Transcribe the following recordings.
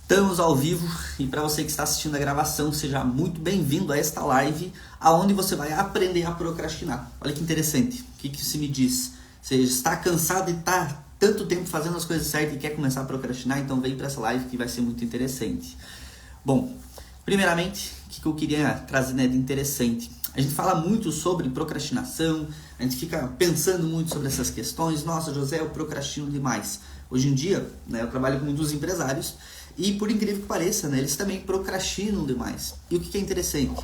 Estamos ao vivo e para você que está assistindo a gravação, seja muito bem-vindo a esta live, aonde você vai aprender a procrastinar. Olha que interessante, o que isso me diz? Você está cansado de estar tanto tempo fazendo as coisas certas e quer começar a procrastinar? Então vem para essa live que vai ser muito interessante. Bom, primeiramente, o que eu queria trazer de interessante? A gente fala muito sobre procrastinação, a gente fica pensando muito sobre essas questões. Nossa, José, eu procrastino demais. Hoje em dia, eu trabalho com muitos empresários e, por incrível que pareça, eles também procrastinam demais. E o que é interessante?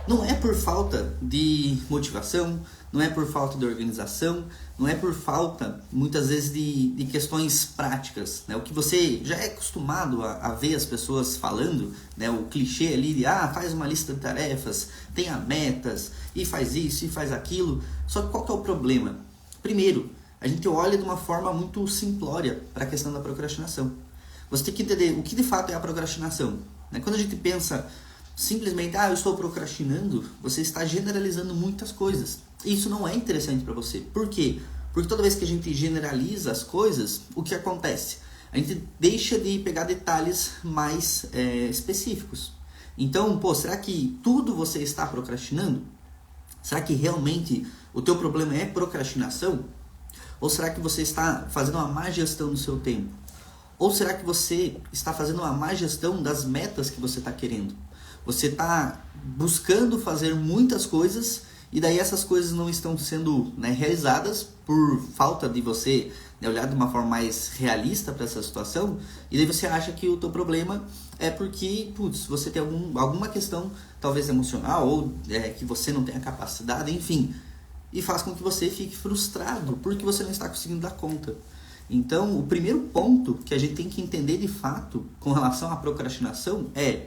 Não é por falta de motivação, não é por falta de organização, não é por falta, muitas vezes, de questões práticas. O que você já é acostumado a ver as pessoas falando, o clichê ali de faz uma lista de tarefas, tenha metas, e faz isso, e faz aquilo. Só que qual que é o problema? Primeiro, a gente olha de uma forma muito simplória para a questão da procrastinação. Você tem que entender o que de fato é a procrastinação. Quando a gente pensa simplesmente, eu estou procrastinando, você está generalizando muitas coisas. E isso não é interessante para você. Por quê? Porque toda vez que a gente generaliza as coisas, o que acontece? A gente deixa de pegar detalhes mais específicos. Então, será que tudo você está procrastinando? Será que realmente o teu problema é procrastinação? Ou será que você está fazendo uma má gestão do seu tempo? Ou será que você está fazendo uma má gestão das metas que você está querendo? Você está buscando fazer muitas coisas e daí essas coisas não estão sendo realizadas por falta de você olhar de uma forma mais realista para essa situação, e daí você acha que o teu problema é porque você tem alguma questão, talvez emocional, ou que você não tem a capacidade, enfim, e faz com que você fique frustrado porque você não está conseguindo dar conta. Então, o primeiro ponto que a gente tem que entender de fato com relação à procrastinação é: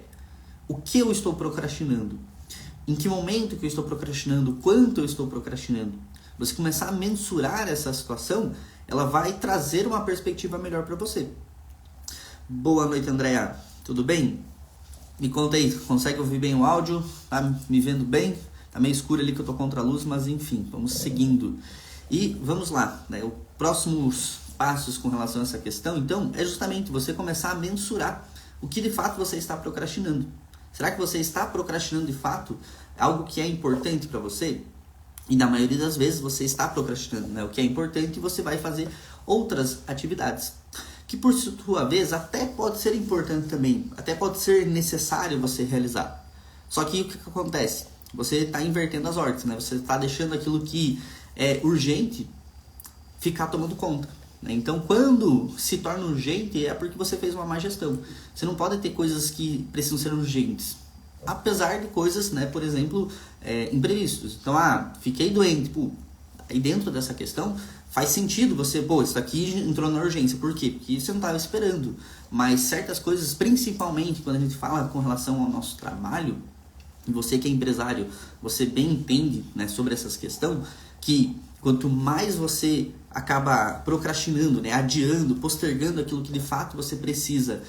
o que eu estou procrastinando? Em que momento que eu estou procrastinando? Quanto eu estou procrastinando? Você começar a mensurar essa situação, ela vai trazer uma perspectiva melhor para você. Boa noite, Andréa. Tudo bem? Me conta aí, consegue ouvir bem o áudio? Tá me vendo bem? Tá meio escuro ali que eu tô contra a luz, mas enfim, vamos seguindo. E vamos lá, os próximos passos com relação a essa questão, então, é justamente você começar a mensurar o que de fato você está procrastinando. Será que você está procrastinando de fato algo que é importante para você? E na maioria das vezes você está procrastinando, o que é importante, e você vai fazer outras atividades, que por sua vez até pode ser importante também, até pode ser necessário você realizar. Só que o que acontece? Você está invertendo as ordens, você está deixando aquilo que é urgente ficar tomando conta. Então, quando se torna urgente, é porque você fez uma má gestão. Você não pode ter coisas que precisam ser urgentes, apesar de coisas, por exemplo, imprevistos. Então, fiquei doente. Aí dentro dessa questão, faz sentido você, isso aqui entrou na urgência. Por quê? Porque você não estava esperando. Mas certas coisas, principalmente quando a gente fala com relação ao nosso trabalho, e você que é empresário, você bem entende sobre essas questões, que quanto mais você acaba procrastinando, adiando, postergando aquilo que de fato você precisa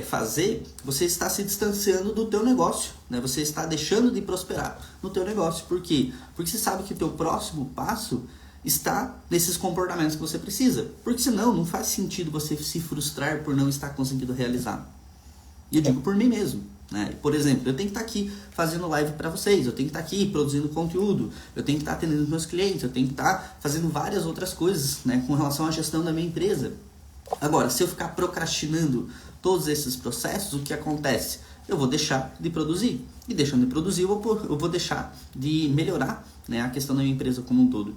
fazer, você está se distanciando do teu negócio, Você está deixando de prosperar no teu negócio. Por quê? Porque você sabe que o teu próximo passo está nesses comportamentos que você precisa. Porque senão não faz sentido você se frustrar por não estar conseguindo realizar. E eu digo por mim mesmo. Por exemplo, eu tenho que estar aqui fazendo live para vocês, eu tenho que estar aqui produzindo conteúdo, eu tenho que estar atendendo meus clientes, eu tenho que estar fazendo várias outras coisas com relação à gestão da minha empresa. Agora, se eu ficar procrastinando todos esses processos, o que acontece? Eu vou deixar de produzir, e deixando de produzir eu vou deixar de melhorar a questão da minha empresa como um todo.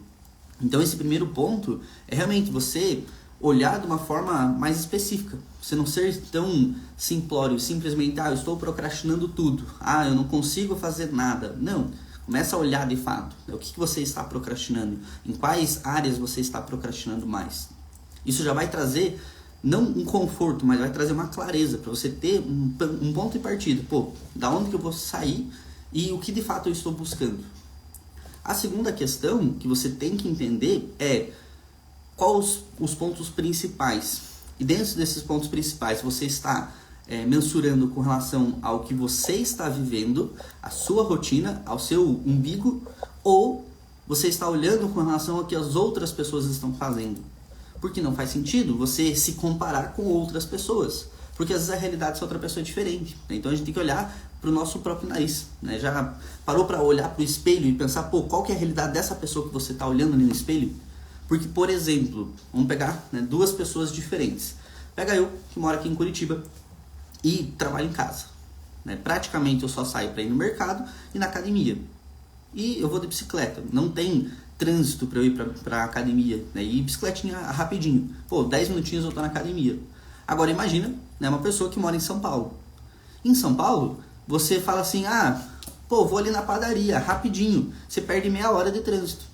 Então esse primeiro ponto é realmente você olhar de uma forma mais específica. Você não ser tão simplório, simplesmente, eu estou procrastinando tudo. Eu não consigo fazer nada. Não, começa a olhar de fato. O que você está procrastinando? Em quais áreas você está procrastinando mais? Isso já vai trazer, não um conforto, mas vai trazer uma clareza para você ter um ponto de partida. Da onde que eu vou sair e o que de fato eu estou buscando? A segunda questão que você tem que entender é quais os pontos principais. E dentro desses pontos principais você está mensurando com relação ao que você está vivendo, a sua rotina, ao seu umbigo, ou você está olhando com relação ao que as outras pessoas estão fazendo. Porque não faz sentido você se comparar com outras pessoas. Porque às vezes a realidade dessa outra pessoa é diferente, né? Então a gente tem que olhar para o nosso próprio nariz, né? Já parou para olhar para o espelho e pensar, pô, qual que é a realidade dessa pessoa que você está olhando ali no espelho? Porque, por exemplo, vamos pegar, né, duas pessoas diferentes. Pega eu, que moro aqui em Curitiba, e trabalho em casa, né? Praticamente eu só saio para ir no mercado e na academia. E eu vou de bicicleta, não tem trânsito para eu ir para a academia, né? E bicicletinha rapidinho. Pô, 10 minutinhos eu tô na academia. Agora imagina, né, uma pessoa que mora em São Paulo. Em São Paulo, você fala assim, pô, vou ali na padaria, rapidinho. Você perde meia hora de trânsito.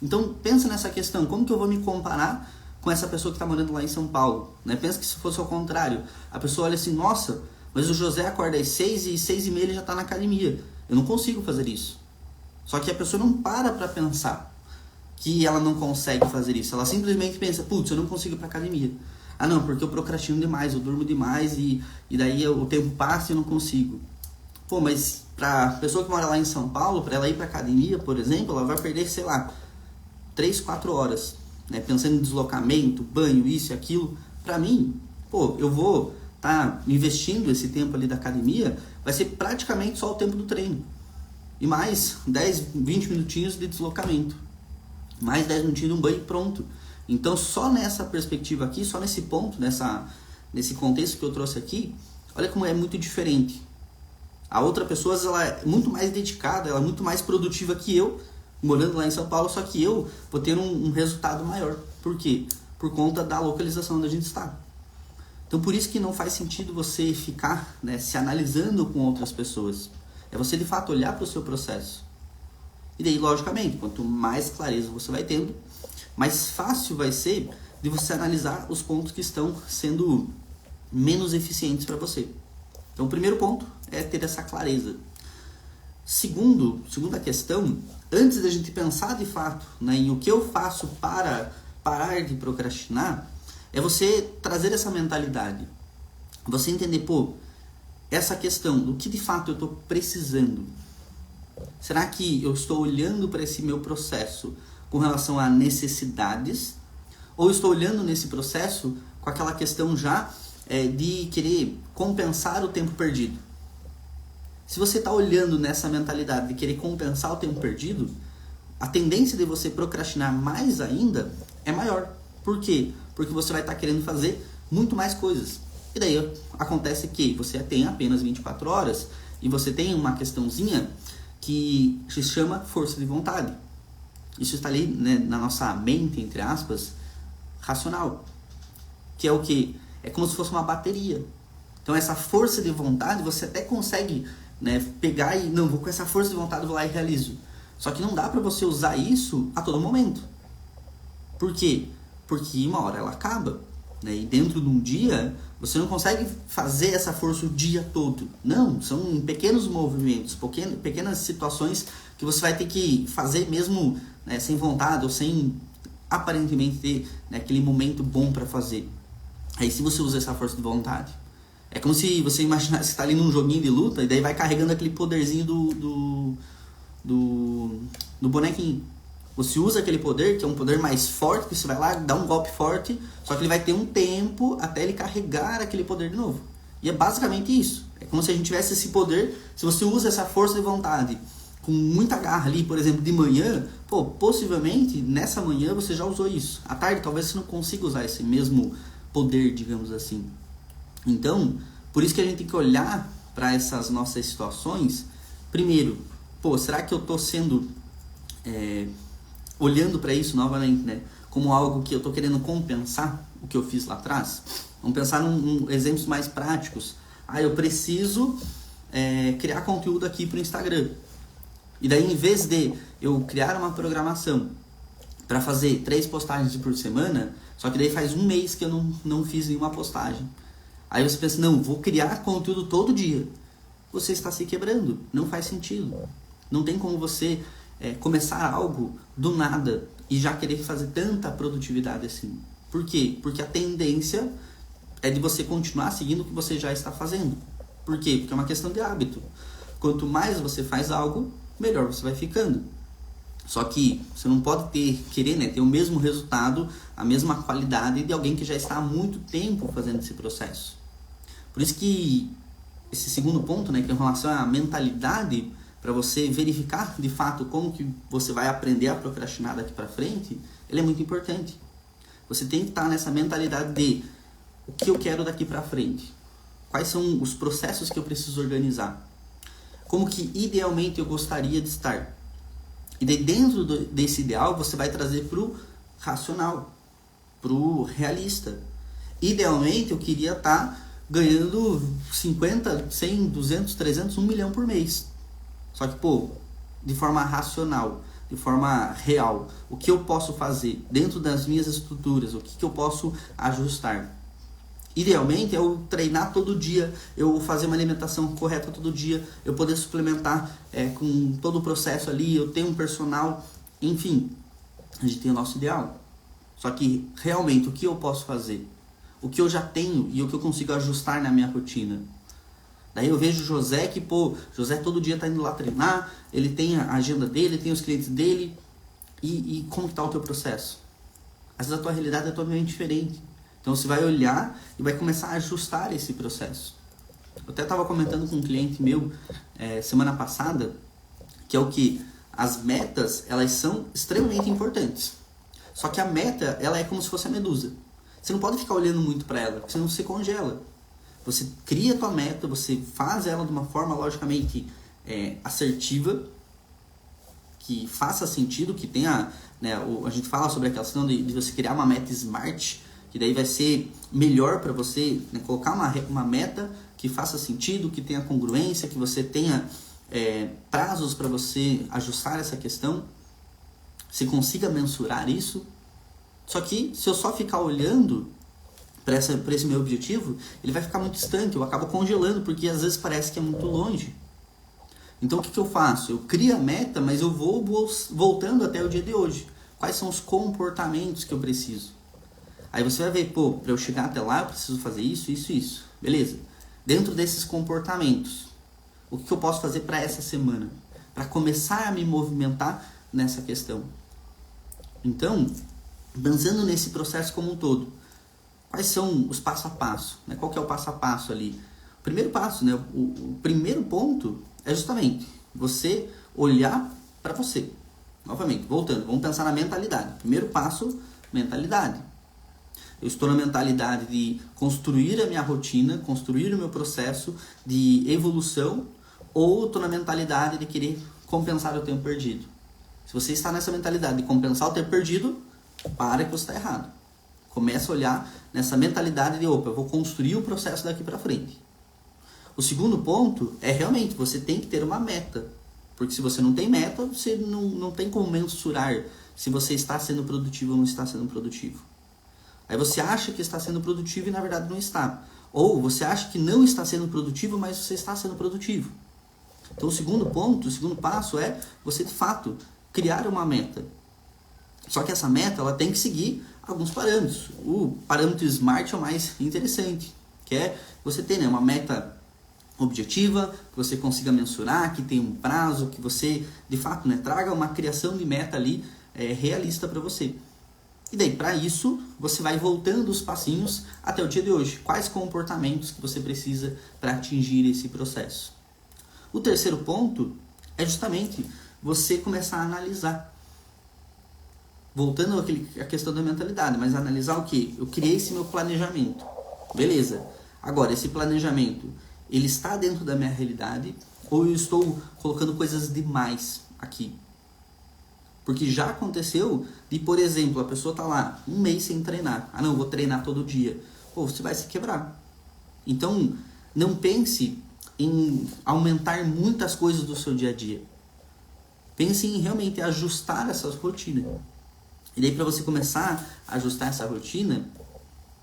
Então pensa nessa questão, como que eu vou me comparar com essa pessoa que está morando lá em São Paulo, né? Pensa que se fosse ao contrário, a pessoa olha assim, nossa, mas o José acorda às 6 e 6:30 ele já está na academia. Eu não consigo fazer isso. Só que a pessoa não para pensar que ela não consegue fazer isso. Ela simplesmente pensa, putz, eu não consigo ir para academia. Ah não, porque eu procrastino demais, eu durmo demais e daí o tempo passa e eu não consigo. Pô, mas pra pessoa que mora lá em São Paulo, para ela ir para academia, por exemplo, ela vai perder, sei lá, 3, 4 horas, né? Pensando em deslocamento, banho, isso e aquilo. Pra mim, pô, eu vou estar investindo esse tempo ali da academia, vai ser praticamente só o tempo do treino. E mais 10, 20 minutinhos de deslocamento. Mais 10 minutinhos de um banho e pronto. Então, só nessa perspectiva aqui, só nesse ponto, nesse contexto que eu trouxe aqui, olha como é muito diferente. A outra pessoa, ela é muito mais dedicada, ela é muito mais produtiva que eu, morando lá em São Paulo, só que eu vou ter um resultado maior. Por quê? Por conta da localização onde a gente está. Então, por isso que não faz sentido você ficar, né, se analisando com outras pessoas. É você, de fato, olhar para o seu processo. E daí, logicamente, quanto mais clareza você vai tendo, mais fácil vai ser de você analisar os pontos que estão sendo menos eficientes para você. Então, o primeiro ponto é ter essa clareza. Segunda questão, antes da gente pensar de fato, né, em o que eu faço para parar de procrastinar, é você trazer essa mentalidade. Você entender, pô, essa questão do que de fato eu estou precisando. Será que eu estou olhando para esse meu processo com relação a necessidades? Ou estou olhando nesse processo com aquela questão já de querer compensar o tempo perdido? Se você está olhando nessa mentalidade de querer compensar o tempo perdido, a tendência de você procrastinar mais ainda é maior. Por quê? Porque você vai estar querendo fazer muito mais coisas. E daí acontece que você tem apenas 24 horas e você tem uma questãozinha que se chama força de vontade. Isso está ali, né, na nossa mente, entre aspas, racional. Que é o quê? É como se fosse uma bateria. Então essa força de vontade você até consegue, né, pegar e, não, vou com essa força de vontade, vou lá e realizo. Só que não dá para você usar isso a todo momento. Por quê? Porque uma hora ela acaba, né? E dentro de um dia você não consegue fazer essa força o dia todo. Não, são pequenos movimentos, pequenas situações que você vai ter que fazer mesmo, né, sem vontade ou sem aparentemente ter, né, aquele momento bom para fazer. Aí se você usa essa força de vontade, é como se você imaginasse que está ali num joguinho de luta e daí vai carregando aquele poderzinho do bonequinho. Você usa aquele poder, que é um poder mais forte, que você vai lá, dá um golpe forte, só que ele vai ter um tempo até ele carregar aquele poder de novo. E é basicamente isso. É como se a gente tivesse esse poder, se você usa essa força de vontade com muita garra ali, por exemplo, de manhã, pô, possivelmente nessa manhã você já usou isso. À tarde talvez você não consiga usar esse mesmo poder, digamos assim. Então, por isso que a gente tem que olhar para essas nossas situações. Primeiro, pô, será que eu estou sendo... olhando para isso novamente, né, como algo que eu estou querendo compensar o que eu fiz lá atrás? Vamos pensar em exemplos mais práticos. Eu preciso criar conteúdo aqui para o Instagram. E daí, em vez de eu criar uma programação para fazer 3 postagens por semana, só que daí faz um mês que eu não fiz nenhuma postagem. Aí você pensa, não, vou criar conteúdo todo dia. Você está se quebrando, não faz sentido. Não tem como você começar algo do nada e já querer fazer tanta produtividade assim. Por quê? Porque a tendência é de você continuar seguindo o que você já está fazendo. Por quê? Porque é uma questão de hábito. Quanto mais você faz algo, melhor você vai ficando. Só que você não pode querer, né, ter o mesmo resultado, a mesma qualidade de alguém que já está há muito tempo fazendo esse processo. Por isso que esse segundo ponto, né, que é em relação à mentalidade, para você verificar de fato como que você vai aprender a procrastinar daqui para frente, ele é muito importante. Você tem que estar nessa mentalidade de o que eu quero daqui para frente. Quais são os processos que eu preciso organizar? Como que idealmente eu gostaria de estar? E daí dentro desse ideal você vai trazer para o racional, para o realista. Idealmente eu queria estar ganhando 50, 100, 200, 300, 1 milhão por mês. Só que, de forma racional, de forma real, o que eu posso fazer dentro das minhas estruturas, o que eu posso ajustar? Idealmente é eu treinar todo dia, eu fazer uma alimentação correta todo dia, eu poder suplementar com todo o processo ali, eu ter um personal, enfim, a gente tem o nosso ideal. Só que realmente o que eu posso fazer? O que eu já tenho e o que eu consigo ajustar na minha rotina? Daí eu vejo José que, José todo dia está indo lá treinar, ele tem a agenda dele, tem os clientes dele, e como está o teu processo? Às vezes a tua realidade é totalmente diferente. Então você vai olhar e vai começar a ajustar esse processo. Eu até estava comentando com um cliente meu semana passada, que é o que as metas, elas são extremamente importantes. Só que a meta, ela é como se fosse a medusa. Você não pode ficar olhando muito para ela, porque senão você congela. Você cria a tua meta, você faz ela de uma forma logicamente assertiva, que faça sentido, que tenha, né, a gente fala sobre aquela questão de você criar uma meta smart, que daí vai ser melhor para você, né, colocar uma meta que faça sentido, que tenha congruência, que você tenha prazos para você ajustar essa questão, você consiga mensurar isso. Só que se eu só ficar olhando para esse meu objetivo, ele vai ficar muito distante, eu acabo congelando, porque às vezes parece que é muito longe. Então o que eu faço? Eu crio a meta, mas eu vou voltando até o dia de hoje. Quais são os comportamentos que eu preciso? Aí você vai ver, para eu chegar até lá, eu preciso fazer isso, isso, isso. Beleza. Dentro desses comportamentos, o que eu posso fazer para essa semana? Para começar a me movimentar nessa questão. Então, pensando nesse processo como um todo, quais são os passo a passo? Né? Qual que é o passo a passo ali? O primeiro passo, né? O primeiro ponto é justamente você olhar para você. Novamente, voltando, vamos pensar na mentalidade. Primeiro passo, mentalidade. Eu estou na mentalidade de construir a minha rotina, construir o meu processo de evolução, ou estou na mentalidade de querer compensar o tempo perdido? Se você está nessa mentalidade de compensar o tempo perdido, para que você está errado. Começa a olhar nessa mentalidade de, eu vou construir o processo daqui para frente. O segundo ponto é realmente, você tem que ter uma meta. Porque se você não tem meta, você não tem como mensurar se você está sendo produtivo ou não está sendo produtivo. Aí você acha que está sendo produtivo e na verdade não está. Ou você acha que não está sendo produtivo, mas você está sendo produtivo. Então o segundo ponto, o segundo passo é você de fato criar uma meta. Só que essa meta ela tem que seguir alguns parâmetros. O parâmetro SMART é o mais interessante, que é você ter, né, uma meta objetiva, que você consiga mensurar, que tenha um prazo, que você de fato, né, traga uma criação de meta ali realista para você. E daí, para isso, você vai voltando os passinhos até o dia de hoje. Quais comportamentos que você precisa para atingir esse processo? O terceiro ponto é justamente você começar a analisar. Voltando à questão da mentalidade, mas analisar o quê? Eu criei esse meu planejamento. Beleza. Agora, esse planejamento, ele está dentro da minha realidade ou eu estou colocando coisas demais aqui? Porque já aconteceu de, por exemplo, a pessoa está lá um mês sem treinar. Ah, não, eu vou treinar todo dia. Você vai se quebrar. Então, não pense em aumentar muitas coisas do seu dia a dia. Pense em realmente ajustar essas rotinas. E daí, para você começar a ajustar essa rotina,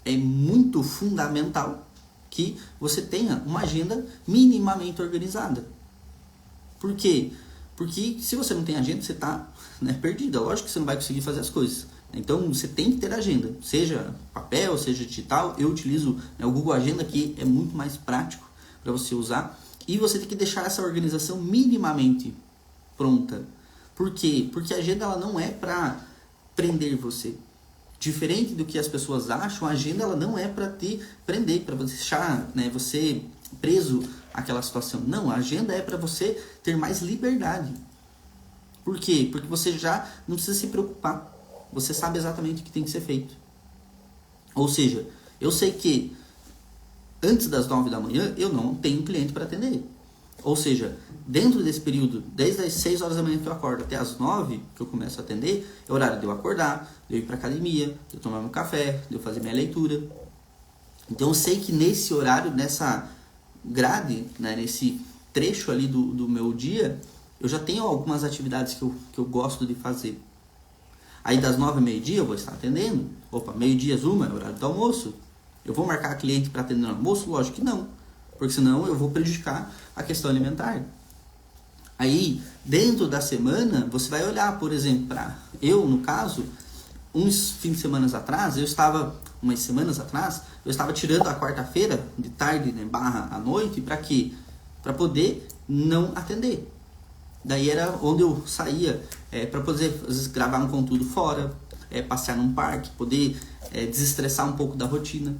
é muito fundamental que você tenha uma agenda minimamente organizada. Por quê? Porque se você não tem agenda, você está perdido. É lógico que você não vai conseguir fazer as coisas. Então, você tem que ter agenda. Seja papel, seja digital. Eu utilizo o Google Agenda, que é muito mais prático para você usar. E você tem que deixar essa organização minimamente pronta. Por quê? Porque a agenda ela não é para prender você. Diferente do que as pessoas acham, a agenda ela não é para te prender, para deixar, né, você preso àquela situação. Não, a agenda é para você ter mais liberdade. Por quê? Porque você já não precisa se preocupar. Você sabe exatamente o que tem que ser feito. Ou seja, eu sei que antes das 9 da manhã eu não tenho cliente para atender. Ou seja, dentro desse período, desde as 6 horas da manhã que eu acordo até as 9 que eu começo a atender, é horário de eu acordar, de eu ir para academia, de eu tomar meu café, de eu fazer minha leitura. Então eu sei que nesse horário, nessa grade, né, nesse trecho ali do meu dia, eu já tenho algumas atividades que eu gosto de fazer. Aí das 9 ao meio-dia eu vou estar atendendo. Opa, meio-dia uma, é horário do almoço. Eu vou marcar cliente para atender no almoço? Lógico que não. Porque senão eu vou prejudicar a questão alimentar. Aí, dentro da semana, você vai olhar, por exemplo, para eu, no caso, uns fins de semana atrás, umas semanas atrás, eu estava tirando a quarta-feira, de tarde, né, barra à noite, para quê? Para poder não atender. Daí era onde eu saía para poder às vezes, gravar um conteúdo fora, passear num parque, poder desestressar um pouco da rotina.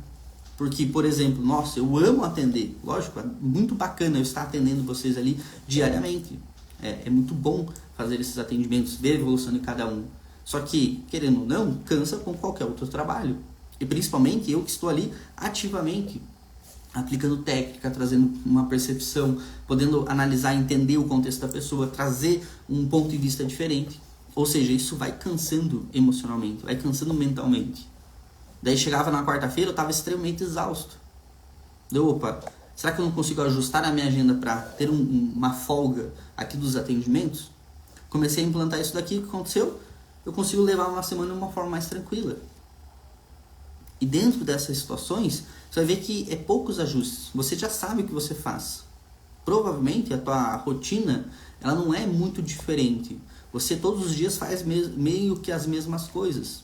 Porque, por exemplo, nossa, eu amo atender. Lógico, é muito bacana eu estar atendendo vocês ali diariamente. É muito bom fazer esses atendimentos, ver a evolução de cada um. Só que, querendo ou não, cansa com qualquer outro trabalho. E principalmente eu que estou ali ativamente, aplicando técnica, trazendo uma percepção, podendo analisar, entender o contexto da pessoa, trazer um ponto de vista diferente. Ou seja, isso vai cansando emocionalmente, vai cansando mentalmente. Daí chegava na quarta-feira, eu estava extremamente exausto. Opa, será que eu não consigo ajustar a minha agenda para ter uma folga aqui dos atendimentos? Comecei a implantar isso daqui, o que aconteceu? Eu consigo levar uma semana de uma forma mais tranquila. E dentro dessas situações, você vai ver que é poucos ajustes. Você já sabe o que você faz. Provavelmente a tua rotina ela não é muito diferente. Você todos os dias faz meio que as mesmas coisas.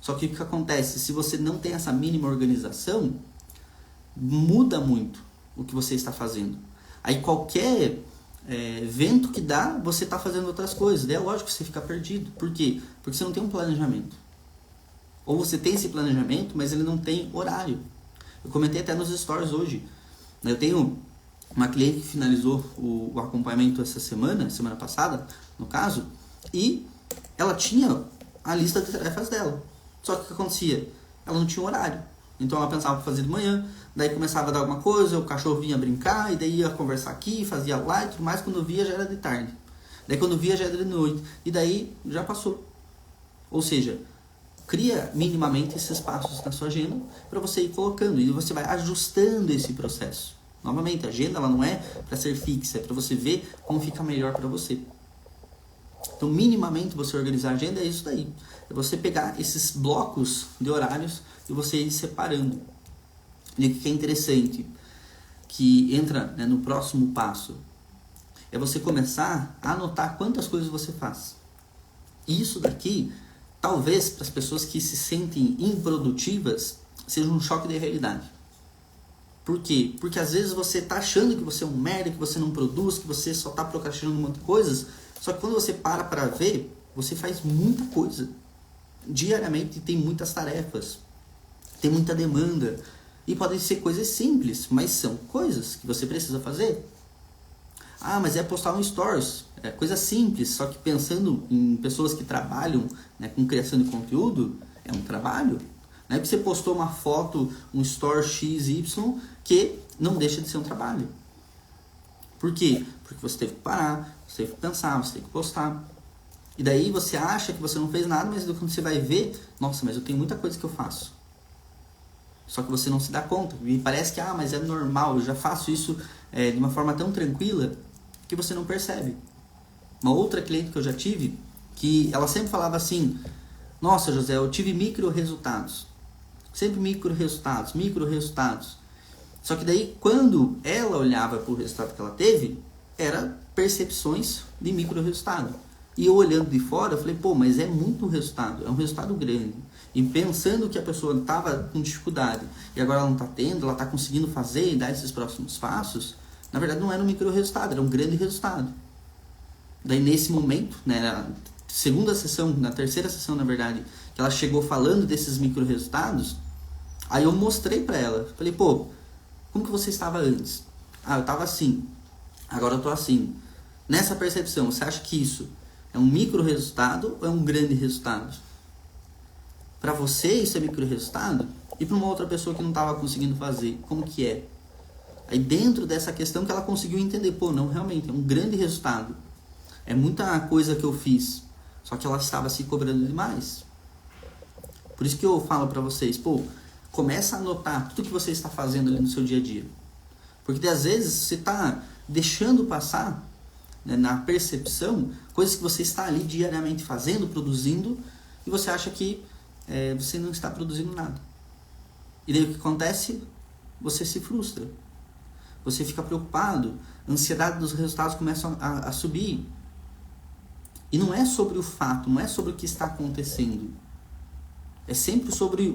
Só que o que acontece? Se você não tem essa mínima organização, muda muito o que você está fazendo. Aí qualquer vento que dá, você está fazendo outras coisas. Daí é lógico que você fica perdido. Por quê? Porque você não tem um planejamento. Ou você tem esse planejamento, mas ele não tem horário. Eu comentei até nos stories hoje. Eu tenho uma cliente que finalizou o acompanhamento essa semana passada, no caso, e ela tinha a lista de tarefas dela. Só que o que acontecia? Ela não tinha horário. Então ela pensava em fazer de manhã, daí começava a dar alguma coisa, o cachorro vinha brincar, e daí ia conversar aqui, fazia lá e tudo mais, quando via já era de tarde. Daí quando via já era de noite. E daí já passou. Ou seja, cria minimamente esses passos na sua agenda para você ir colocando. E você vai ajustando esse processo. Novamente, a agenda ela não é para ser fixa, é para você ver como fica melhor para você. Então, minimamente você organizar a agenda é isso daí. É você pegar esses blocos de horários e você ir separando. E o que é interessante, que entra, né, no próximo passo, é você começar a anotar quantas coisas você faz. Isso daqui, talvez para as pessoas que se sentem improdutivas, seja um choque de realidade. Por quê? Porque às vezes você está achando que você é um merda, que você não produz, que você só está procrastinando um monte de coisas. Só que quando você para ver, você faz muita coisa. Diariamente tem muitas tarefas, tem muita demanda. E podem ser coisas simples, mas são coisas que você precisa fazer. Ah, mas é postar um stories. É coisa simples, só que pensando em pessoas que trabalham, né, com criação de conteúdo, é um trabalho. Não é que você postou uma foto, um story XY, que não deixa de ser um trabalho. Por quê? Porque você teve que parar, você teve que pensar, você teve que postar. E daí você acha que você não fez nada, mas quando você vai ver, nossa, mas eu tenho muita coisa que eu faço. Só que você não se dá conta. E parece que, mas é normal, eu já faço isso de uma forma tão tranquila que você não percebe. Uma outra cliente que eu já tive, que ela sempre falava assim, nossa, José, eu tive micro resultados. Sempre micro resultados. Só que daí, quando ela olhava para o resultado que ela teve, era percepções de micro resultado. E eu olhando de fora, eu falei, mas é muito resultado, é um resultado grande. E pensando que a pessoa estava com dificuldade e agora ela não está tendo, ela está conseguindo fazer e dar esses próximos passos, na verdade não era um micro resultado, era um grande resultado. Daí nesse momento, né, na terceira sessão na verdade, que ela chegou falando desses micro resultados, aí eu mostrei para ela. Falei, pô, como que você estava antes? Ah, eu estava assim, agora eu tô assim. Nessa percepção, você acha que isso é um micro resultado ou é um grande resultado? Para você isso é micro resultado? E para uma outra pessoa que não estava conseguindo fazer, como que é? Aí dentro dessa questão que ela conseguiu entender, pô, não, realmente é um grande resultado. É muita coisa que eu fiz, só que ela estava se cobrando demais. Por isso que eu falo para vocês, pô, começa a anotar tudo que você está fazendo ali no seu dia a dia. Porque às vezes você está deixando passar, né, na percepção, coisas que você está ali diariamente fazendo, produzindo, e você acha que você não está produzindo nada. E daí o que acontece? Você se frustra. Você fica preocupado, a ansiedade dos resultados começa a subir. E não é sobre o fato, não é sobre o que está acontecendo. É sempre sobre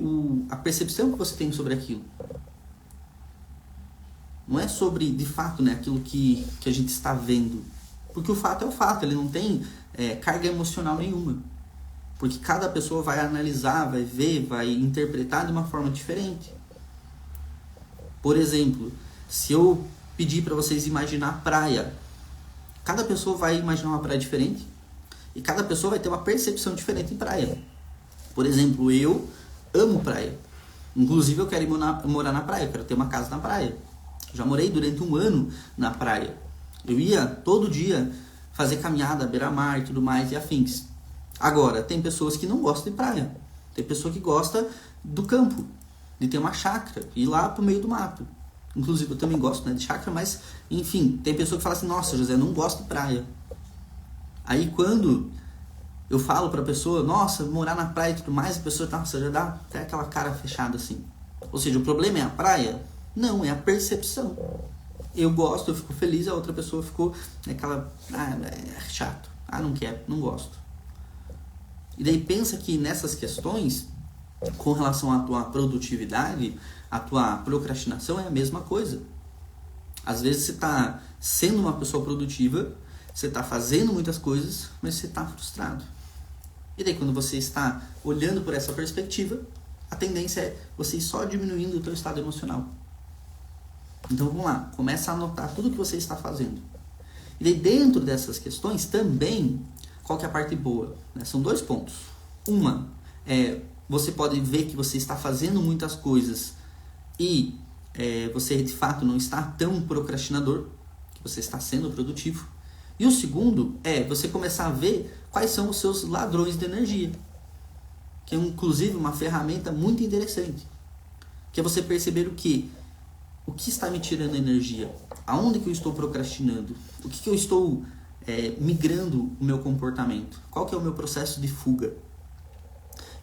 a percepção que você tem sobre aquilo. Não é sobre, de fato, né, aquilo que a gente está vendo. Porque o fato é o fato, ele não tem carga emocional nenhuma. Porque cada pessoa vai analisar, vai ver, vai interpretar de uma forma diferente. Por exemplo, se eu pedir para vocês imaginar praia, cada pessoa vai imaginar uma praia diferente e cada pessoa vai ter uma percepção diferente em praia. Por exemplo, eu amo praia. Inclusive eu quero ir morar na praia, eu quero ter uma casa na praia. Já morei durante 1 ano na praia. Eu ia todo dia fazer caminhada, beira-mar e tudo mais e afins. Agora, tem pessoas que não gostam de praia. Tem pessoa que gosta do campo, de ter uma chácara, ir lá pro meio do mato. Inclusive, eu também gosto, né, de chácara, mas, enfim, tem pessoa que fala assim, nossa, José, eu não gosto de praia. Aí, quando eu falo pra pessoa, nossa, morar na praia e tudo mais, a pessoa nossa, já dá até aquela cara fechada assim. Ou seja, o problema é a praia? Não, é a percepção. Eu gosto, eu fico feliz, a outra pessoa ficou aquela, é chato, não quero, não gosto. E daí pensa que nessas questões, com relação à tua produtividade, a tua procrastinação é a mesma coisa. Às vezes você está sendo uma pessoa produtiva, você está fazendo muitas coisas, mas você está frustrado. E daí quando você está olhando por essa perspectiva, a tendência é você ir só diminuindo o teu estado emocional. Então vamos lá, começa a anotar tudo que você está fazendo. E daí dentro dessas questões também, qual que é a parte boa? São 2 pontos. Uma é, você pode ver que você está fazendo muitas coisas e você de fato não está tão procrastinador, que você está sendo produtivo. E o segundo é você começar a ver quais são os seus ladrões de energia, que é inclusive uma ferramenta muito interessante, que é você perceber o que está me tirando energia, aonde que eu estou procrastinando, o que eu estou migrando o meu comportamento, qual que é o meu processo de fuga.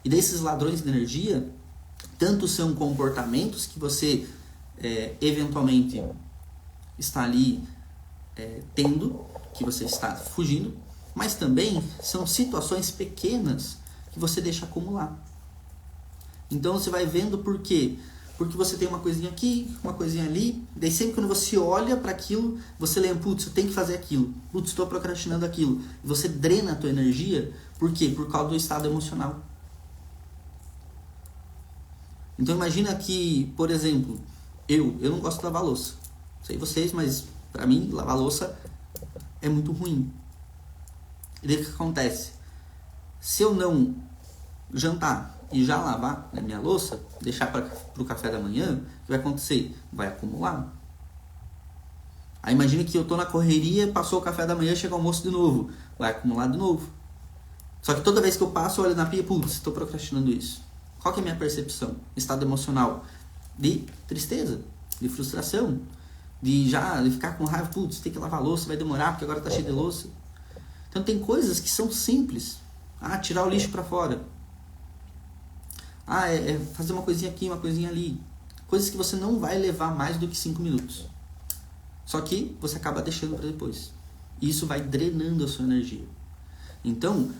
E desses ladrões de energia, tanto são comportamentos que você eventualmente está ali tendo, que você está fugindo, mas também são situações pequenas que você deixa acumular. Então você vai vendo por quê? Porque você tem uma coisinha aqui, uma coisinha ali, daí sempre quando você olha para aquilo, você lembra, putz, eu tenho que fazer aquilo, putz, estou procrastinando aquilo. E você drena a tua energia, por quê? Por causa do estado emocional. Então imagina que, por exemplo, eu não gosto de lavar louça. Não sei vocês, mas para mim, lavar louça é muito ruim. E daí o que acontece? Se eu não jantar e já lavar a minha louça, deixar para o café da manhã, o que vai acontecer? Vai acumular. Aí imagina que eu estou na correria, passou o café da manhã, chega o almoço de novo. Vai acumular de novo. Só que toda vez que eu passo, eu olho na pia, putz, estou procrastinando isso. Qual que é a minha percepção? Estado emocional de tristeza, de frustração, de ficar com raiva, putz, tem que lavar a louça, vai demorar porque agora está cheio de louça. Então tem coisas que são simples. Tirar o lixo para fora. Fazer uma coisinha aqui, uma coisinha ali. Coisas que você não vai levar mais do que 5 minutos. Só que você acaba deixando para depois. E isso vai drenando a sua energia. Então,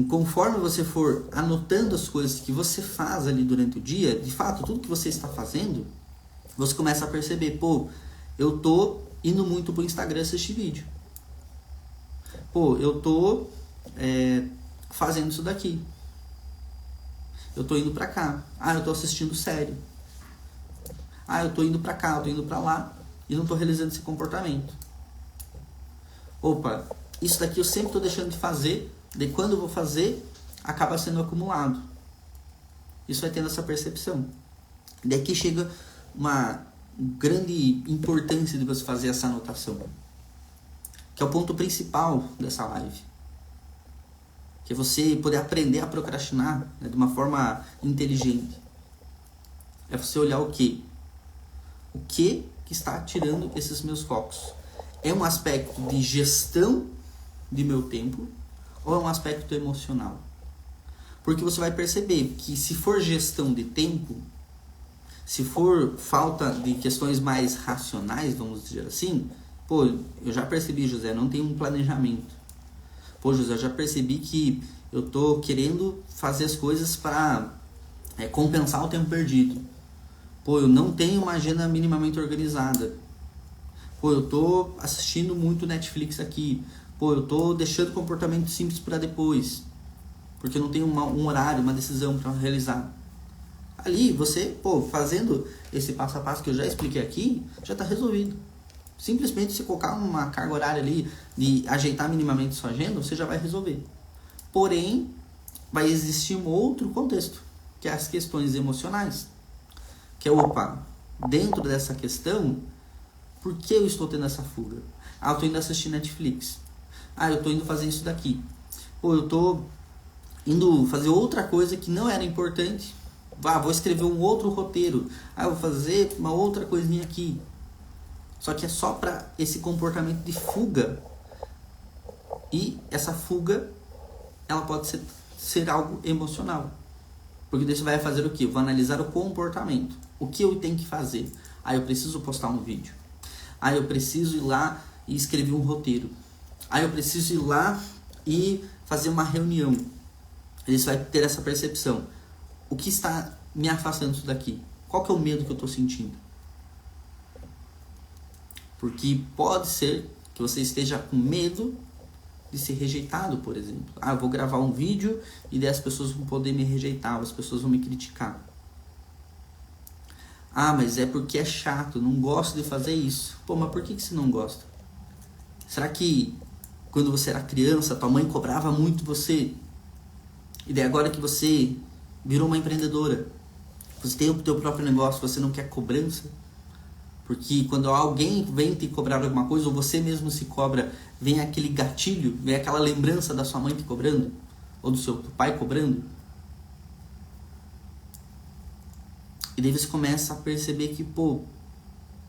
conforme você for anotando as coisas que você faz ali durante o dia, de fato, tudo que você está fazendo, você começa a perceber, pô, eu tô indo muito pro Instagram assistir vídeo. Pô, eu tô fazendo isso daqui. eu tô indo pra cá. Ah, eu tô assistindo série. Ah, eu tô indo pra cá, eu tô indo pra lá e não tô realizando esse comportamento. Opa, isso daqui eu sempre tô deixando de fazer, daí quando eu vou fazer, acaba sendo acumulado. Isso vai tendo essa percepção. Daí que chega uma grande importância de você fazer essa anotação, que é o ponto principal dessa live. Que é você poder aprender a procrastinar, né, de uma forma inteligente. É você olhar o quê? O que está tirando esses meus focos? É um aspecto de gestão de meu tempo ou é um aspecto emocional? Porque você vai perceber que se for gestão de tempo, se for falta de questões mais racionais, vamos dizer assim, pô, eu já percebi, José, não tem um planejamento. Pô, José, eu já percebi que eu tô querendo fazer as coisas para compensar o tempo perdido. Pô, eu não tenho uma agenda minimamente organizada. Pô, eu tô assistindo muito Netflix aqui. Pô, eu tô deixando comportamento simples para depois. Porque eu não tenho um horário, uma decisão para realizar. Ali, você, fazendo esse passo a passo que eu já expliquei aqui, já está resolvido. Simplesmente se colocar uma carga horária ali de ajeitar minimamente sua agenda, você já vai resolver. Porém, vai existir um outro contexto, que é as questões emocionais. Que é, dentro dessa questão, por que eu estou tendo essa fuga? Ah, eu estou indo assistir Netflix. Ah, eu estou indo fazer isso daqui. Pô, eu estou indo fazer outra coisa que não era importante. Vou escrever um outro roteiro. Ah, eu vou fazer uma outra coisinha aqui. Só que é só para esse comportamento de fuga. E essa fuga, ela pode ser algo emocional. Porque daí você vai fazer o quê? Eu vou analisar o comportamento. O que eu tenho que fazer? Ah, eu preciso postar um vídeo. Ah, eu preciso ir lá e escrever um roteiro. Ah, eu preciso ir lá e fazer uma reunião. Você vai ter essa percepção. O que está me afastando disso daqui? Qual que é o medo que eu estou sentindo? Porque pode ser que você esteja com medo de ser rejeitado, por exemplo. Ah, eu vou gravar um vídeo e daí as pessoas vão poder me rejeitar, as pessoas vão me criticar. Ah, mas é porque é chato, não gosto de fazer isso. Pô, mas por que você não gosta? Será que quando você era criança, tua mãe cobrava muito você? E daí agora que você virou uma empreendedora, você tem o teu próprio negócio, você não quer cobrança? Porque quando alguém vem te cobrar alguma coisa, ou você mesmo se cobra, vem aquele gatilho, vem aquela lembrança da sua mãe te cobrando, ou do seu pai cobrando. E daí você começa a perceber que,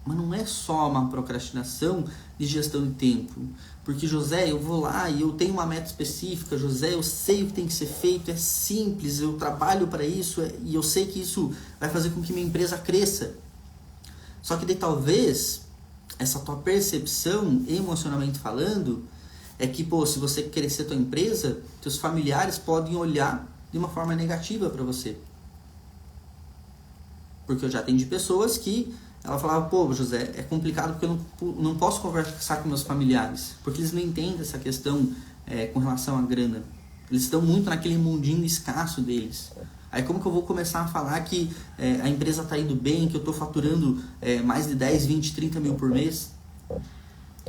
mas não é só uma procrastinação de gestão de tempo. Porque, José, eu vou lá e eu tenho uma meta específica, José, eu sei o que tem que ser feito, é simples, eu trabalho para isso e eu sei que isso vai fazer com que minha empresa cresça. Só que daí talvez essa tua percepção, emocionalmente falando, é que, se você crescer tua empresa, teus familiares podem olhar de uma forma negativa para você. Porque eu já atendi pessoas que ela falava, José, é complicado porque eu não posso conversar com meus familiares, porque eles não entendem essa questão com relação à grana. Eles estão muito naquele mundinho escasso deles. Aí como que eu vou começar a falar que a empresa está indo bem, que eu estou faturando mais de 10, 20, 30 mil por mês?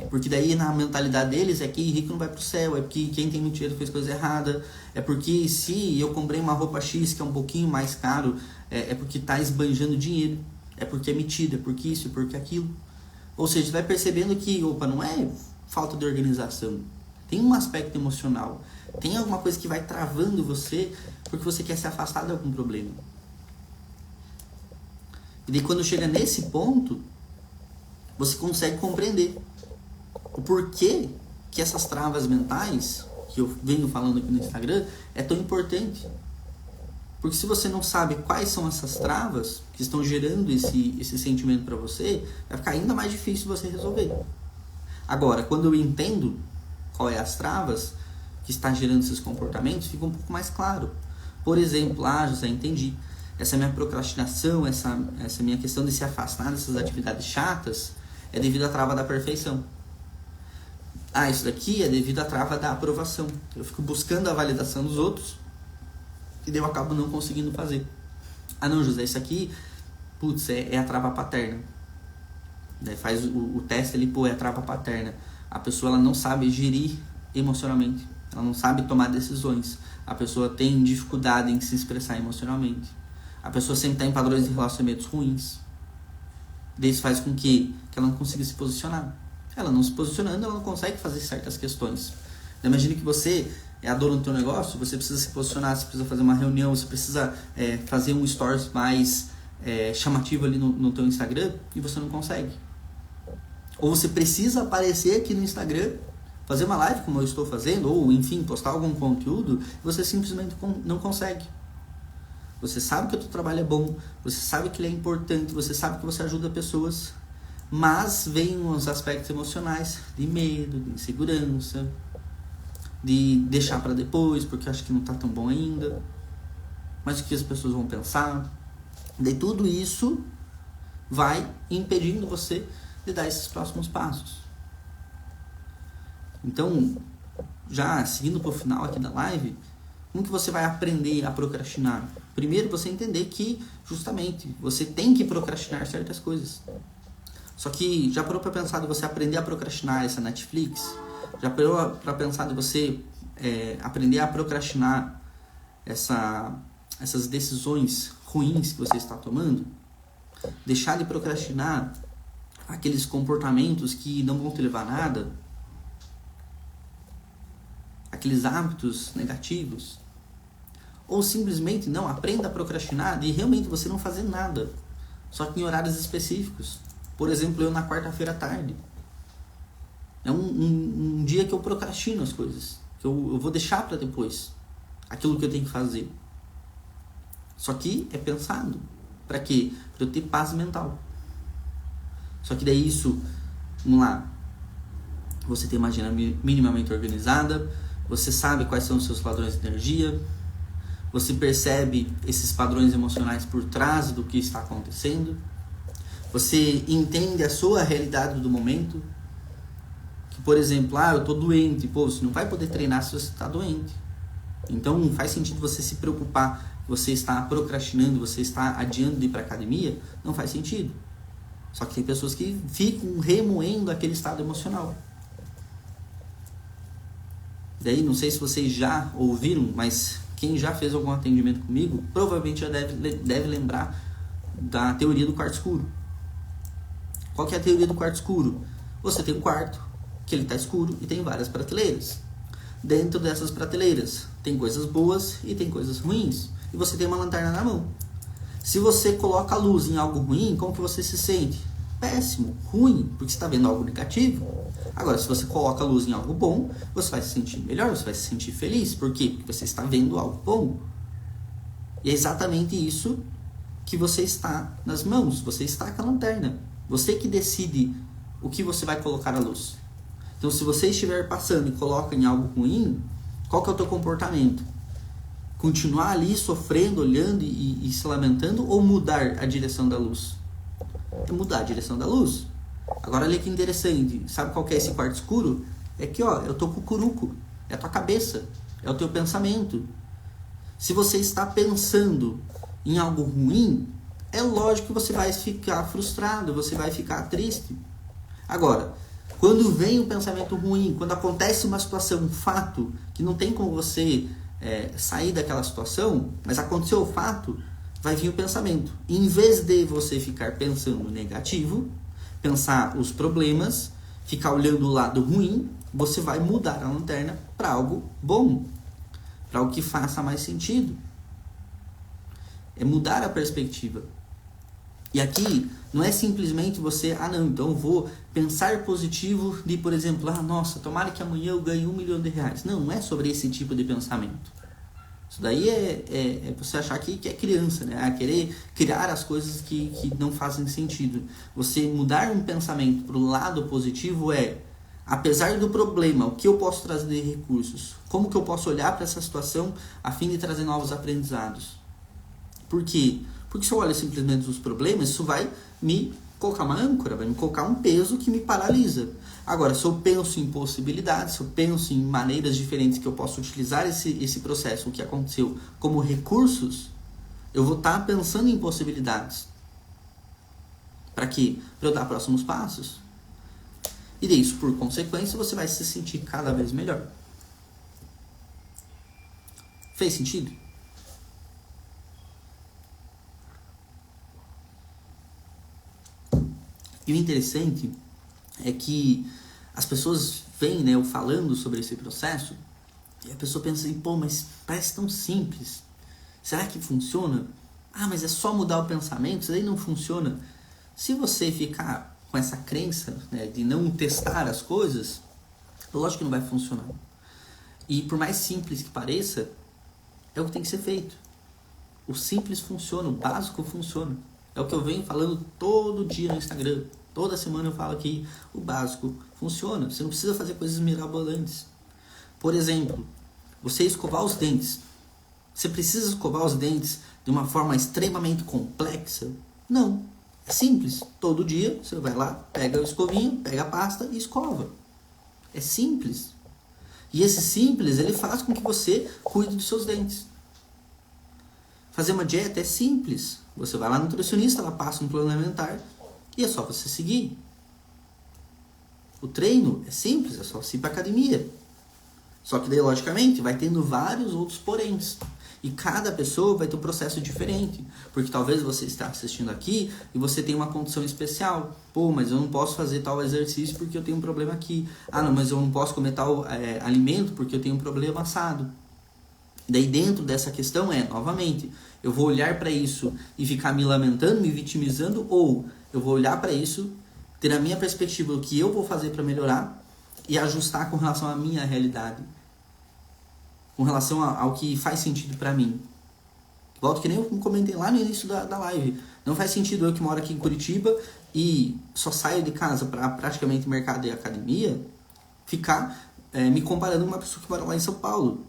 Porque daí na mentalidade deles é que rico não vai pro céu, é porque quem tem muito dinheiro fez coisa errada, é porque se eu comprei uma roupa X que é um pouquinho mais caro, é porque está esbanjando dinheiro, é porque é metido, é porque isso, é porque aquilo. Ou seja, você vai percebendo que, não é falta de organização, tem um aspecto emocional, tem alguma coisa que vai travando você porque você quer se afastar de algum problema. E daí quando chega nesse ponto, você consegue compreender o porquê que essas travas mentais, que eu venho falando aqui no Instagram, é tão importante. Porque se você não sabe quais são essas travas que estão gerando esse sentimento para você, vai ficar ainda mais difícil você resolver. Agora, quando eu entendo qual é as travas que está gerando esses comportamentos, fica um pouco mais claro. Por exemplo, José, entendi. Essa minha procrastinação, essa minha questão de se afastar dessas atividades chatas é devido à trava da perfeição. Isso daqui é devido à trava da aprovação. Eu fico buscando a validação dos outros e daí eu acabo não conseguindo fazer. Ah não, José, isso aqui, putz, é a trava paterna. Daí faz o teste ali, pô, é a trava paterna. A pessoa ela não sabe gerir emocionalmente, ela não sabe tomar decisões. A pessoa tem dificuldade em se expressar emocionalmente. A pessoa sempre está em padrões de relacionamentos ruins. Daí isso faz com que ela não consiga se posicionar. Ela não se posicionando, ela não consegue fazer certas questões. Imagine que você é a dona do teu negócio, você precisa se posicionar, você precisa fazer uma reunião, você precisa fazer um stories mais chamativo ali no teu Instagram e você não consegue. Ou você precisa aparecer aqui no Instagram, fazer uma live como eu estou fazendo, ou enfim, postar algum conteúdo, e você simplesmente não consegue. Você sabe que o teu trabalho é bom, você sabe que ele é importante, você sabe que você ajuda pessoas, mas vem uns aspectos emocionais de medo, de insegurança, de deixar para depois, porque acho que não está tão bom ainda, mas o que as pessoas vão pensar. Daí tudo isso vai impedindo você de dar esses próximos passos. Então, já seguindo para o final aqui da live, como que você vai aprender a procrastinar? Primeiro, você entender que, justamente, você tem que procrastinar certas coisas. Só que, já parou para pensar de você aprender a procrastinar essa Netflix? Já parou para pensar de você aprender a procrastinar essas decisões ruins que você está tomando? Deixar de procrastinar aqueles comportamentos que não vão te levar a nada? Aqueles hábitos negativos? Ou simplesmente não, aprenda a procrastinar de realmente você não fazer nada, só que em horários específicos. Por exemplo, eu na quarta-feira à tarde. É um dia que eu procrastino as coisas, que eu vou deixar para depois aquilo que eu tenho que fazer. Só que é pensado. Para quê? Para eu ter paz mental. Só que daí isso, vamos lá, você tem uma agenda minimamente organizada, você sabe quais são os seus padrões de energia, você percebe esses padrões emocionais por trás do que está acontecendo, você entende a sua realidade do momento, que, por exemplo, eu estou doente, você não vai poder treinar se você está doente. Então faz sentido você se preocupar, você está procrastinando, você está adiando de ir para a academia? Não faz sentido. Só que tem pessoas que ficam remoendo aquele estado emocional. Daí, não sei se vocês já ouviram, mas quem já fez algum atendimento comigo, provavelmente já deve lembrar da teoria do quarto escuro. Qual que é a teoria do quarto escuro? Você tem um quarto, que ele está escuro e tem várias prateleiras. Dentro dessas prateleiras tem coisas boas e tem coisas ruins. E você tem uma lanterna na mão. Se você coloca a luz em algo ruim, como que você se sente? Péssimo, ruim, porque você está vendo algo negativo. Agora, se você coloca a luz em algo bom, você vai se sentir melhor, você vai se sentir feliz. Por quê? Porque você está vendo algo bom. E é exatamente isso que você está nas mãos. Você está com a lanterna. Você que decide o que você vai colocar à luz. Então, se você estiver passando e coloca em algo ruim, qual que é o teu comportamento? Continuar ali sofrendo, olhando e se lamentando, ou mudar a direção da luz? É mudar a direção da luz. Agora olha que interessante, sabe qual que é esse quarto escuro? É que é o teu cucuruco, é a tua cabeça, é o teu pensamento. Se você está pensando em algo ruim, é lógico que você vai ficar frustrado, você vai ficar triste. Agora, quando vem um pensamento ruim, quando acontece uma situação, um fato, que não tem como você sair daquela situação, mas aconteceu o fato, vai vir o pensamento. E em vez de você ficar pensando negativo, pensar os problemas, ficar olhando o lado ruim, você vai mudar a lanterna para algo bom, para algo que faça mais sentido. É mudar a perspectiva. E aqui não é simplesmente você, então eu vou pensar positivo de, por exemplo, nossa, tomara que amanhã eu ganhe R$1 milhão. Não é sobre esse tipo de pensamento. Isso daí é você achar que é criança, né? Querer criar as coisas que não fazem sentido. Você mudar um pensamento para o lado positivo apesar do problema, o que eu posso trazer de recursos? Como que eu posso olhar para essa situação a fim de trazer novos aprendizados? Por quê? Porque se eu olho simplesmente os problemas, isso vai me colocar uma âncora, vai me colocar um peso que me paralisa. Agora, se eu penso em possibilidades, se eu penso em maneiras diferentes que eu posso utilizar esse processo, o que aconteceu, como recursos, eu vou estar pensando em possibilidades. Para quê? Para eu dar próximos passos. E disso, por consequência, você vai se sentir cada vez melhor. Fez sentido? E o interessante é que as pessoas veem, né, eu falando sobre esse processo, e a pessoa pensa assim, pô, mas parece tão simples. Será que funciona? Ah, mas é só mudar o pensamento, isso daí não funciona. Se você ficar com essa crença, né, de não testar as coisas, lógico que não vai funcionar. E por mais simples que pareça, é o que tem que ser feito. O simples funciona, o básico funciona. É o que eu venho falando todo dia no Instagram. Toda semana eu falo aqui, o básico funciona. Você não precisa fazer coisas mirabolantes. Por exemplo, você escovar os dentes. Você precisa escovar os dentes de uma forma extremamente complexa? Não. É simples. Todo dia você vai lá, pega o escovinho, pega a pasta e escova. É simples. E esse simples, ele faz com que você cuide dos seus dentes. Fazer uma dieta é simples. Você vai lá no nutricionista, ela passa um plano alimentar e é só você seguir. O treino é simples, é só você ir para academia. Só que daí, logicamente, vai tendo vários outros poréns. E cada pessoa vai ter um processo diferente. Porque talvez você está assistindo aqui e você tem uma condição especial. Pô, mas eu não posso fazer tal exercício porque eu tenho um problema aqui. Ah, não, mas eu não posso comer tal alimento porque eu tenho um problema assado. Daí dentro dessa questão novamente, eu vou olhar para isso e ficar me lamentando, me vitimizando, ou eu vou olhar para isso, ter a minha perspectiva do que eu vou fazer para melhorar e ajustar com relação à minha realidade. Com relação ao que faz sentido para mim. Volto que nem eu comentei lá no início da live. Não faz sentido eu que moro aqui em Curitiba e só saio de casa para praticamente mercado e academia, ficar me comparando com uma pessoa que mora lá em São Paulo.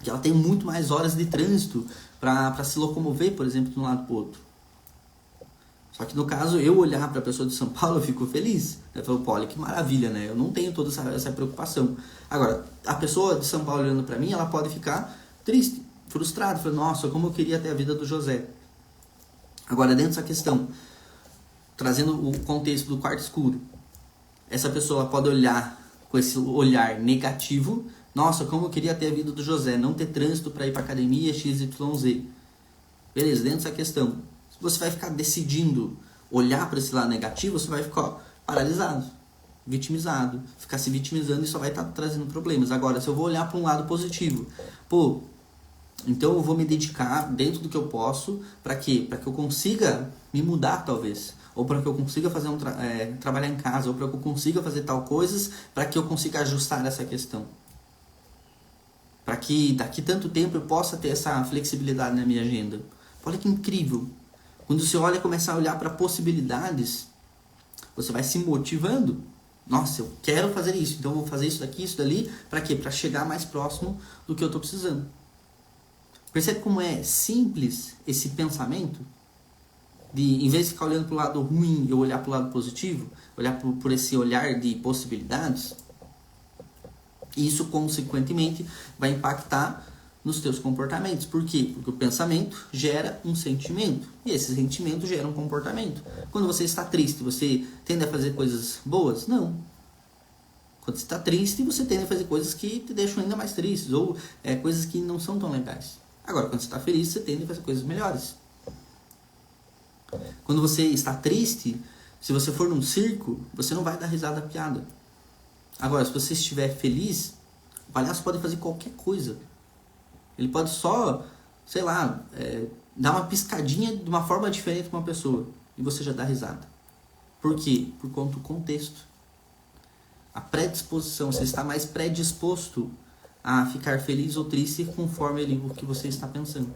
Que ela tem muito mais horas de trânsito para se locomover, por exemplo, de um lado para o outro. Só que no caso, eu olhar para a pessoa de São Paulo, eu fico feliz. Eu falo, pô, olha que maravilha, né? Eu não tenho toda essa preocupação. Agora, a pessoa de São Paulo olhando para mim, ela pode ficar triste, frustrada. Falando, nossa, como eu queria ter a vida do José. Agora, dentro dessa questão, trazendo o contexto do quarto escuro, essa pessoa pode olhar com esse olhar negativo. Nossa, como eu queria ter a vida do José, não ter trânsito para ir para academia XYZ. Beleza, dentro dessa questão, se você vai ficar decidindo olhar para esse lado negativo, você vai ficar paralisado, vitimizado, ficar se vitimizando e só vai estar trazendo problemas. Agora, se eu vou olhar para um lado positivo, pô, então eu vou me dedicar dentro do que eu posso, para quê? Para que eu consiga me mudar talvez, ou para que eu consiga fazer trabalhar em casa, ou para que eu consiga fazer tal coisas, para que eu consiga ajustar essa questão. Para que daqui tanto tempo eu possa ter essa flexibilidade na minha agenda. Olha que incrível. Quando você olha e começa a olhar para possibilidades, você vai se motivando. Nossa, eu quero fazer isso, então eu vou fazer isso daqui, isso dali. Para quê? Para chegar mais próximo do que eu estou precisando. Percebe como é simples esse pensamento? De, em vez de ficar olhando para o lado ruim, eu olhar para o lado positivo, olhar por esse olhar de possibilidades. E isso, consequentemente, vai impactar nos teus comportamentos. Por quê? Porque o pensamento gera um sentimento. E esse sentimento gera um comportamento. Quando você está triste, você tende a fazer coisas boas? Não. Quando você está triste, você tende a fazer coisas que te deixam ainda mais tristes. Ou coisas que não são tão legais. Agora, quando você está feliz, você tende a fazer coisas melhores. Quando você está triste, se você for num circo, você não vai dar risada da piada. Agora, se você estiver feliz, o palhaço pode fazer qualquer coisa. Ele pode só, sei lá, dar uma piscadinha de uma forma diferente para uma pessoa. E você já dá risada. Por quê? Por conta do contexto. A predisposição, você está mais predisposto a ficar feliz ou triste conforme o que você está pensando.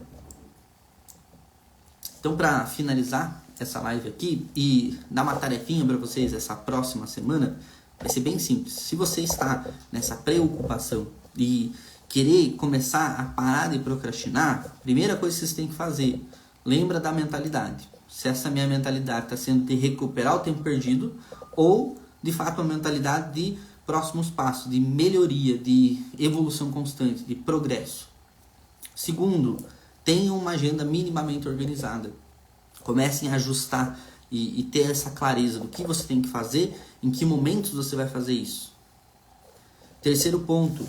Então, para finalizar essa live aqui e dar uma tarefinha para vocês essa próxima semana, vai ser bem simples. Se você está nessa preocupação de querer começar a parar de procrastinar, primeira coisa que vocês têm que fazer, lembra da mentalidade. se essa minha mentalidade está sendo de recuperar o tempo perdido ou, de fato, uma mentalidade de próximos passos, de melhoria, de evolução constante, de progresso. Segundo, tenham uma agenda minimamente organizada. Comecem a ajustar e ter essa clareza do que você tem que fazer, em que momentos você vai fazer isso. Terceiro ponto,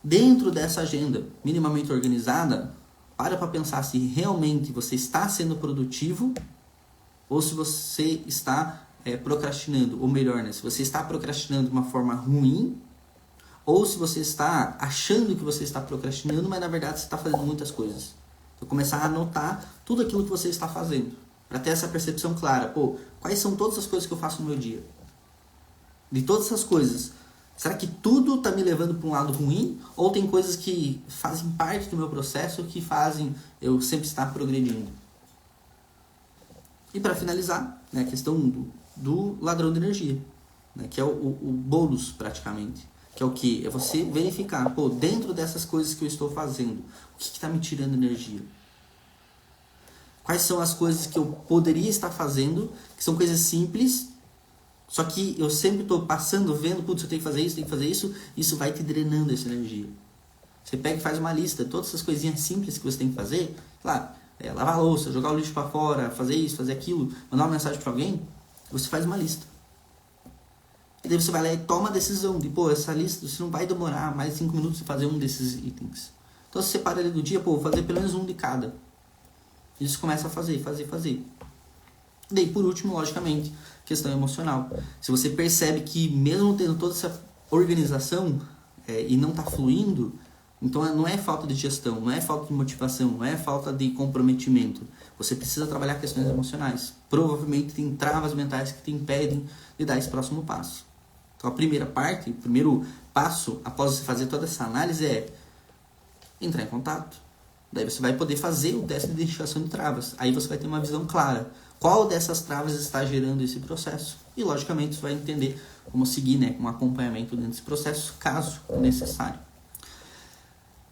dentro dessa agenda minimamente organizada, para pensar se realmente você está sendo produtivo ou se você está procrastinando, ou melhor, né, se você está procrastinando de uma forma ruim ou se você está achando que você está procrastinando, mas na verdade você está fazendo muitas coisas. Então começar a anotar tudo aquilo que você está fazendo, para ter essa percepção clara. Quais são todas as coisas que eu faço no meu dia? De todas essas coisas, será que tudo está me levando para um lado ruim? Ou tem coisas que fazem parte do meu processo que fazem eu sempre estar progredindo? E para finalizar, né, a questão do ladrão de energia, né, que é o bônus praticamente. Que é o que? É você verificar, dentro dessas coisas que eu estou fazendo, o que está me tirando energia? Quais são as coisas que eu poderia estar fazendo, que são coisas simples, só que eu sempre estou passando, vendo, eu tenho que fazer isso, isso vai te drenando essa energia. Você pega e faz uma lista, todas essas coisinhas simples que você tem que fazer, lavar a louça, jogar o lixo para fora, fazer isso, fazer aquilo, mandar uma mensagem para alguém, você faz uma lista. E daí você vai lá e toma a decisão de, essa lista, você não vai demorar mais de 5 minutos de fazer um desses itens. Então você separa ali do dia, vou fazer pelo menos um de cada. E você começa a fazer. E daí, por último, logicamente, questão emocional. Se você percebe que mesmo tendo toda essa organização e não está fluindo, então não é falta de gestão, não é falta de motivação, não é falta de comprometimento. Você precisa trabalhar questões emocionais. Provavelmente tem travas mentais que te impedem de dar esse próximo passo. Então a primeira parte, o primeiro passo após você fazer toda essa análise é entrar em contato. Daí você vai poder fazer o teste de identificação de travas. Aí você vai ter uma visão clara. Qual dessas travas está gerando esse processo? E logicamente você vai entender como seguir, né, com um acompanhamento dentro desse processo, caso necessário.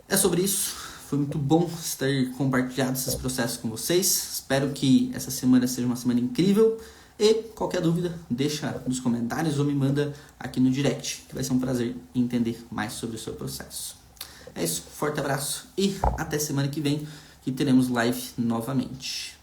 É sobre isso. Foi muito bom ter compartilhado esses processos com vocês. Espero que essa semana seja uma semana incrível. E qualquer dúvida, deixa nos comentários ou me manda aqui no direct, que vai ser um prazer entender mais sobre o seu processo. É isso, forte abraço e até semana que vem, que teremos live novamente.